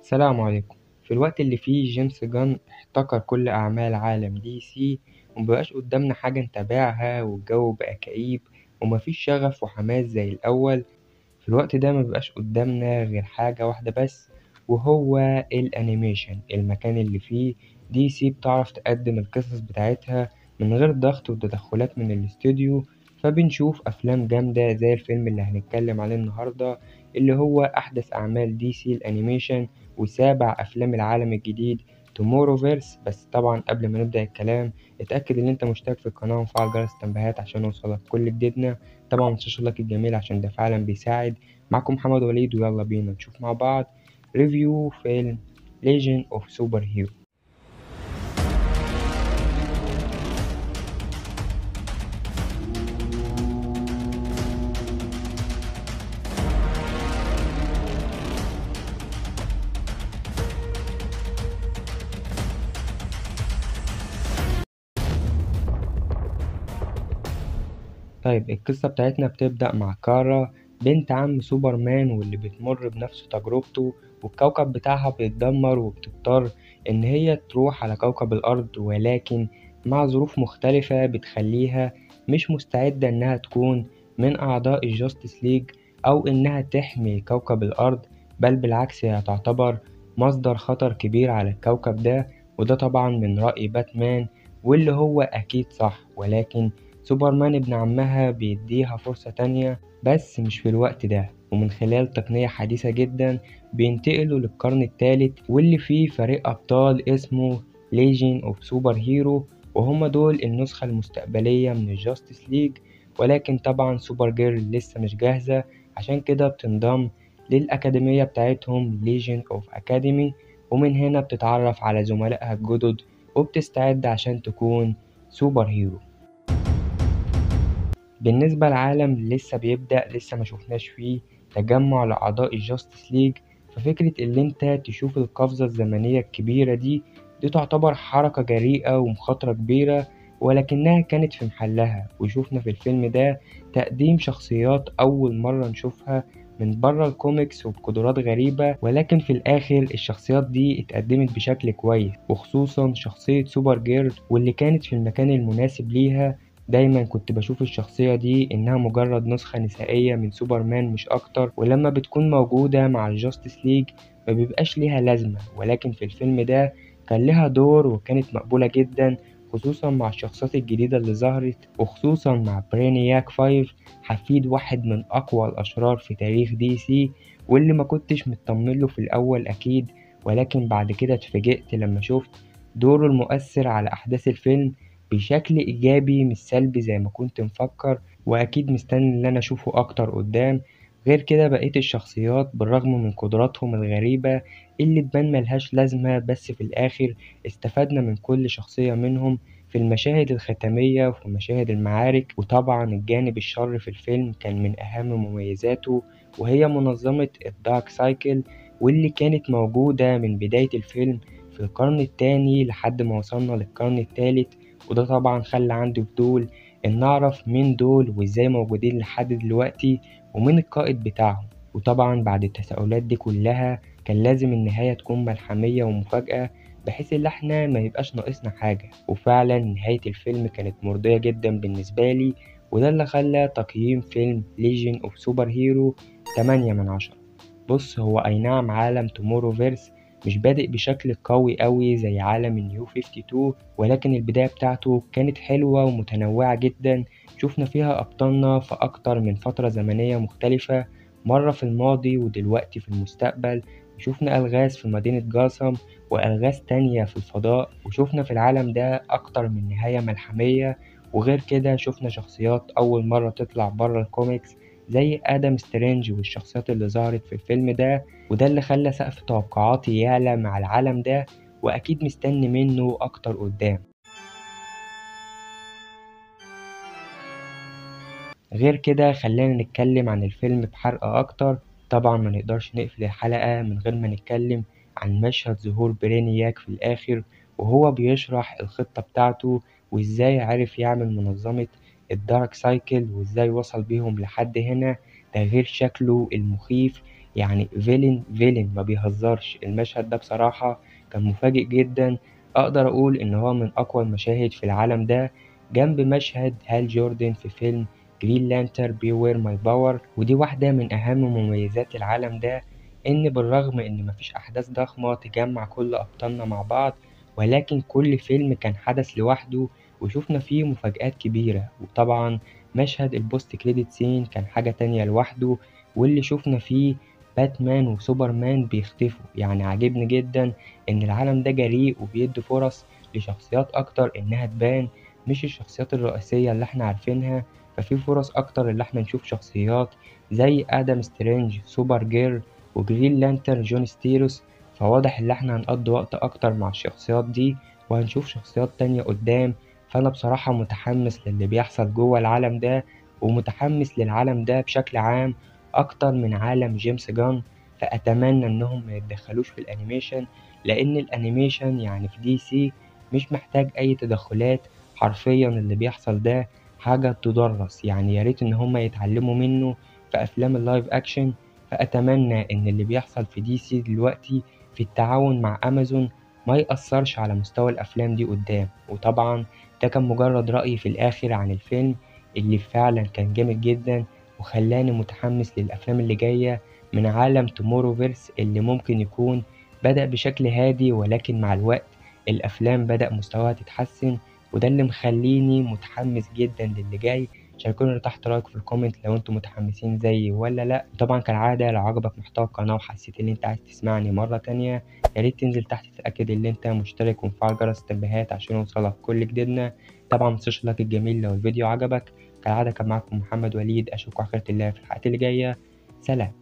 السلام عليكم. في الوقت اللي فيه جيمس جان احتكر كل أعمال عالم دي سي ومبقاش قدامنا حاجة نتابعها، والجو بقى كئيب ومفيش شغف وحماس زي الأول. في الوقت ده مبقاش قدامنا غير حاجة واحدة بس، وهو الأنيميشن، المكان اللي فيه دي سي بتعرف تقدم القصص بتاعتها من غير ضغط وتدخلات من الاستوديو. فبنشوف أفلام جامدة زي الفيلم اللي هنتكلم عليه النهاردة، اللي هو أحدث أعمال دي سي الأنيميشن وسابع أفلام العالم الجديد تومورو فيرس. بس طبعا قبل ما نبدأ الكلام اتأكد إن أنت مشترك في القناة ومفعل جرس التنبيهات عشان يوصلك كل جديدنا. طبعا متنساش اللايك الجميل عشان ده فعلا بيساعد. معكم محمد وليد، ويلا بينا نشوف مع بعض ريفيو فيلم ليجند اوف سوبر هيرو. طيب القصة بتاعتنا بتبدأ مع كارا، بنت عم سوبرمان، واللي بتمر بنفس تجربته، والكوكب بتاعها بيتدمر وبتضطر إن هي تروح على كوكب الأرض، ولكن مع ظروف مختلفة بتخليها مش مستعدة إنها تكون من أعضاء الجاستس ليج أو إنها تحمي كوكب الأرض، بل بالعكس هي تعتبر مصدر خطر كبير على الكوكب ده. وده طبعا من رأي باتمان، واللي هو أكيد صح، ولكن سوبرمان ابن عمها بيديها فرصة تانية، بس مش في الوقت ده، ومن خلال تقنية حديثة جدا بينتقلوا للقرن الثالث، واللي فيه فريق أبطال اسمه ليجين اوف سوبر هيرو، وهم دول النسخة المستقبلية من الجاستس ليج. ولكن طبعا سوبر جيرل لسه مش جاهزة، عشان كده بتنضم للأكاديمية بتاعتهم ليجين اوف أكاديمي، ومن هنا بتتعرف على زملائها الجدد وبتستعد عشان تكون سوبر هيرو. بالنسبة للعالم لسه بيبدأ، لسه ما شفناش فيه تجمع لأعضاء الجاستس ليج، ففكرة إن أنت تشوف القفزة الزمنية الكبيرة دي تعتبر حركة جريئة ومخاطرة كبيرة، ولكنها كانت في محلها. وشوفنا في الفيلم ده تقديم شخصيات أول مرة نشوفها من بره الكوميكس وبقدرات غريبة، ولكن في الآخر الشخصيات دي اتقدمت بشكل كويس، وخصوصا شخصية سوبر جيرل واللي كانت في المكان المناسب ليها. دايما كنت بشوف الشخصية دي إنها مجرد نسخة نسائية من سوبرمان مش أكتر، ولما بتكون موجودة مع الجاستس ليج مبيبقاش ليها لازمة، ولكن في الفيلم ده كان لها دور وكانت مقبولة جدا، خصوصا مع الشخصيات الجديدة اللي ظهرت، وخصوصا مع برينياك 5، حفيد واحد من أقوى الأشرار في تاريخ دي سي، واللي ما كنتش مطمنله في الأول أكيد، ولكن بعد كده اتفاجئت لما شفت دوره المؤثر على أحداث الفيلم بشكل إيجابي مش سلبي زي ما كنت مفكر. وأكيد مستني إن أنا أشوفه أكتر قدام. غير كده بقية الشخصيات بالرغم من قدراتهم الغريبة اللي تبان ملهاش لازمة، بس في الآخر استفدنا من كل شخصية منهم في المشاهد الختامية وفي مشاهد المعارك. وطبعا الجانب الشر في الفيلم كان من أهم مميزاته، وهي منظمة الدارك سايكل، واللي كانت موجودة من بداية الفيلم في القرن التاني لحد ما وصلنا للقرن التالت. وده طبعا خلى عندي فضول إن أعرف مين دول وإزاي موجودين لحد دلوقتي ومين القائد بتاعهم. وطبعا بعد التساؤلات دي كلها كان لازم النهاية تكون ملحمية ومفاجأة، بحيث إن احنا ما يبقاش ناقصنا حاجة. وفعلا نهاية الفيلم كانت مرضية جدا بالنسبة لي، وده اللي خلى تقييم فيلم ليجن اوف سوبر هيرو 8/10. بص، هو أي نعم عالم تومورو فيرس مش بادئ بشكل قوي قوي زي عالم النيو 52، ولكن البداية بتاعته كانت حلوة ومتنوعة جدا. شفنا فيها أبطالنا في أكتر من فترة زمنية مختلفة، مرة في الماضي ودلوقتي في المستقبل. شفنا ألغاز في مدينة جاثام وألغاز تانية في الفضاء، وشفنا في العالم ده أكتر من نهاية ملحمية. وغير كده شفنا شخصيات أول مرة تطلع بره الكوميكس زي آدم سترينج والشخصيات اللي ظهرت في الفيلم ده، وده اللي خلى سقف توقعاتي يعلى مع العالم ده، وأكيد مستني منه أكتر قدام. غير كده خلينا نتكلم عن الفيلم بحرق أكتر. طبعا ما نقدرش نقفل الحلقة من غير ما نتكلم عن مشهد ظهور برينياك في الآخر، وهو بيشرح الخطة بتاعته وإزاي عرف يعمل منظمة الدارك سايكل وإزاي وصل بيهم لحد هنا. ده غير شكله المخيف يعني فيلن ما بيهزرش. المشهد ده بصراحة كان مفاجئ جدا، أقدر أقول إن هو من أقوى المشاهد في العالم ده، جنب مشهد هال جوردن في فيلم جرين لانتر بي وير ماي باور. ودي واحدة من أهم مميزات العالم ده، إن بالرغم إن مفيش أحداث ضخمة تجمع كل أبطالنا مع بعض، ولكن كل فيلم كان حدث لوحده وشوفنا فيه مفاجآت كبيرة. وطبعا مشهد البوست كريدت سين كان حاجة تانية لوحده، واللي شوفنا فيه باتمان وسوبرمان بيختفوا. يعني عاجبني جدا إن العالم ده جريء وبيدي فرص لشخصيات أكتر إنها تبان، مش الشخصيات الرئيسية اللي احنا عارفينها. ففي فرص أكتر اللي احنا نشوف شخصيات زي آدم سترينج، سوبر جيرل، وجرين لانتر جون ستيروس. فواضح إن احنا هنقضي وقت أكتر مع الشخصيات دي، وهنشوف شخصيات تانية قدام. فأنا بصراحة متحمس للي بيحصل جوه العالم ده، ومتحمس للعالم ده بشكل عام أكتر من عالم جيمس جان. فأتمنى إنهم ميتدخلوش في الأنيميشن، لأن الأنيميشن يعني في دي سي مش محتاج أي تدخلات. حرفيا اللي بيحصل ده حاجة تدرس، يعني ياريت إن هما يتعلموا منه في أفلام اللايف أكشن. فأتمنى إن اللي بيحصل في دي سي دلوقتي في التعاون مع أمازون ما يأثرش على مستوى الأفلام دي قدام. وطبعا ده كان مجرد رأيي في الآخر عن الفيلم، اللي فعلا كان جامد جدا وخلاني متحمس للأفلام اللي جاية من عالم توموروفيرس، اللي ممكن يكون بدأ بشكل هادي، ولكن مع الوقت الأفلام بدأ مستواها تتحسن. وده اللي مخليني متحمس جدا للي جاي. شاركوني تحت رأيك في الكومنت لو انتم متحمسين زيي ولا لأ. طبعا كالعادة لو عجبك محتوى القناة وحسيت ان انت عايز تسمعني مرة تانية، ياريت تنزل تحت تتأكد ان انت مشترك ومفعل جرس التنبيهات عشان يوصلك كل جديدنا. طبعا متنساش اللايك الجميل لو الفيديو عجبك. كالعادة كان معاكم محمد وليد، أشوفكم على خيرة الله في الحلقات اللي جاية. سلام.